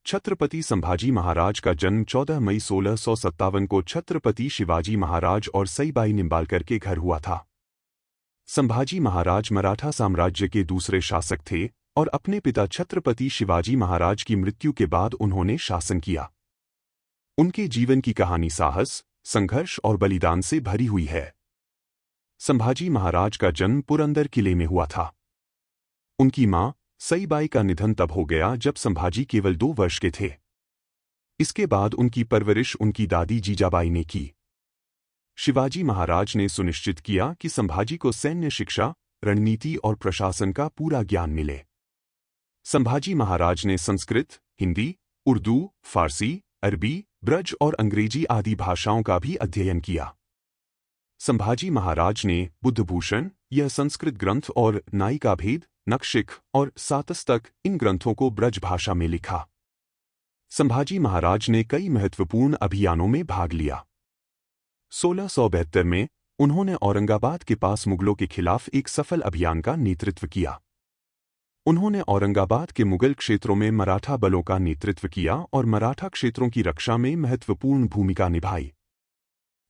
छत्रपति संभाजी महाराज का जन्म 14 मई 1657 को छत्रपति शिवाजी महाराज और सईबाई निंबालकर के घर हुआ था। संभाजी महाराज मराठा साम्राज्य के दूसरे शासक थे और अपने पिता छत्रपति शिवाजी महाराज की मृत्यु के बाद उन्होंने शासन किया। उनके जीवन की कहानी साहस, संघर्ष और बलिदान से भरी हुई है। संभाजी महाराज का जन्म पुरंदर किले में हुआ था। उनकी मां सईबाई का निधन तब हो गया जब संभाजी केवल 2 वर्ष के थे। इसके बाद उनकी परवरिश उनकी दादी जीजाबाई ने की। शिवाजी महाराज ने सुनिश्चित किया कि संभाजी को सैन्य शिक्षा, रणनीति और प्रशासन का पूरा ज्ञान मिले। संभाजी महाराज ने संस्कृत, हिंदी, उर्दू, फारसी, अरबी, ब्रज और अंग्रेजी आदि भाषाओं का भी अध्ययन किया। संभाजी महाराज ने बुद्धभूषण, यह संस्कृत ग्रंथ और नायिका भेद, नखशिख और सातस्तक इन ग्रंथों को ब्रज भाषा में लिखा। संभाजी महाराज ने कई महत्वपूर्ण अभियानों में भाग लिया। 1672 में उन्होंने औरंगाबाद के पास मुगलों के खिलाफ एक सफल अभियान का नेतृत्व किया। उन्होंने औरंगाबाद के मुगल क्षेत्रों में मराठा बलों का नेतृत्व किया और मराठा क्षेत्रों की रक्षा में महत्वपूर्ण भूमिका निभाई।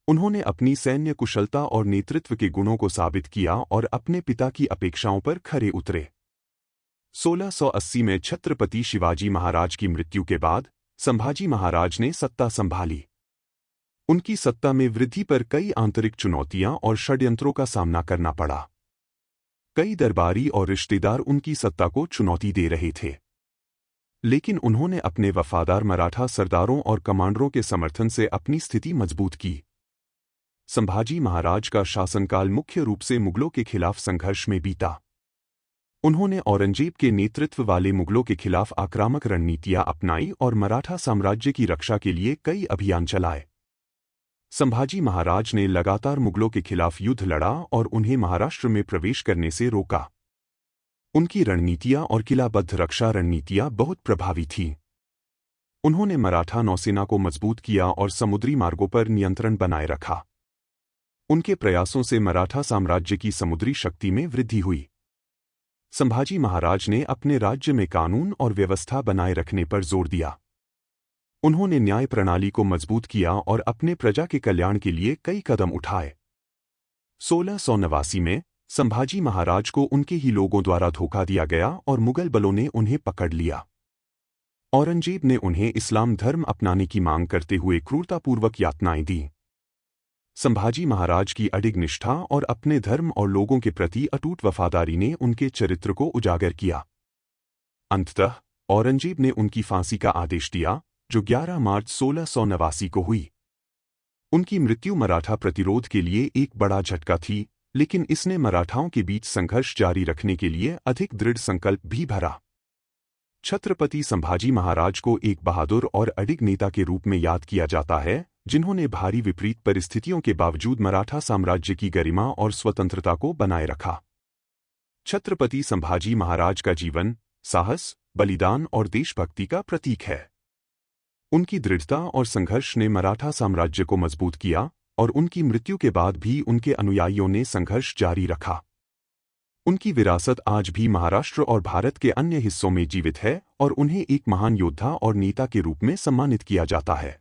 उन्होंने अपनी सैन्य कुशलता और नेतृत्व के गुणों को साबित किया और अपने पिता की अपेक्षाओं पर खरे उतरे। 1680 में छत्रपति शिवाजी महाराज की मृत्यु के बाद संभाजी महाराज ने सत्ता संभाली। उनकी सत्ता में वृद्धि पर कई आंतरिक चुनौतियां और षड्यंत्रों का सामना करना पड़ा। कई दरबारी और रिश्तेदार उनकी सत्ता को चुनौती दे रहे थे, लेकिन उन्होंने अपने वफादार मराठा सरदारों और कमांडरों के समर्थन से अपनी स्थिति मजबूत की। संभाजी महाराज का शासनकाल मुख्य रूप से मुगलों के खिलाफ संघर्ष में बीता। उन्होंने औरंगजेब के नेतृत्व वाले मुगलों के खिलाफ आक्रामक रणनीतियां अपनाई और मराठा साम्राज्य की रक्षा के लिए कई अभियान चलाए। संभाजी महाराज ने लगातार मुगलों के खिलाफ युद्ध लड़ा और उन्हें महाराष्ट्र में प्रवेश करने से रोका। उनकी रणनीतियां और किलाबद्ध रक्षा रणनीतियां बहुत प्रभावी थीं। उन्होंने मराठा नौसेना को मजबूत किया और समुद्री मार्गों पर नियंत्रण बनाए रखा। उनके प्रयासों से मराठा साम्राज्य की समुद्री शक्ति में वृद्धि हुई। संभाजी महाराज ने अपने राज्य में कानून और व्यवस्था बनाए रखने पर जोर दिया। उन्होंने न्याय प्रणाली को मजबूत किया और अपने प्रजा के कल्याण के लिए कई कदम उठाए। 1689 में संभाजी महाराज को उनके ही लोगों द्वारा धोखा दिया गया और मुगल बलों ने उन्हें पकड़ लिया। औरंगजेब ने उन्हें इस्लाम धर्म अपनाने की मांग करते हुए क्रूरतापूर्वक यातनाएं दी। संभाजी महाराज की अडिग निष्ठा और अपने धर्म और लोगों के प्रति अटूट वफादारी ने उनके चरित्र को उजागर किया। अंततः औरंगजेब ने उनकी फांसी का आदेश दिया, जो 11 मार्च 1689 को हुई। उनकी मृत्यु मराठा प्रतिरोध के लिए एक बड़ा झटका थी, लेकिन इसने मराठाओं के बीच संघर्ष जारी रखने के लिए अधिक दृढ़ संकल्प भी भरा। छत्रपति संभाजी महाराज को एक बहादुर और अडिग नेता के रूप में याद किया जाता है, जिन्होंने भारी विपरीत परिस्थितियों के बावजूद मराठा साम्राज्य की गरिमा और स्वतंत्रता को बनाए रखा। छत्रपति संभाजी महाराज का जीवन साहस, बलिदान और देशभक्ति का प्रतीक है। उनकी दृढ़ता और संघर्ष ने मराठा साम्राज्य को मजबूत किया और उनकी मृत्यु के बाद भी उनके अनुयायियों ने संघर्ष जारी रखा। उनकी विरासत आज भी महाराष्ट्र और भारत के अन्य हिस्सों में जीवित है और उन्हें एक महान योद्धा और नेता के रूप में सम्मानित किया जाता है।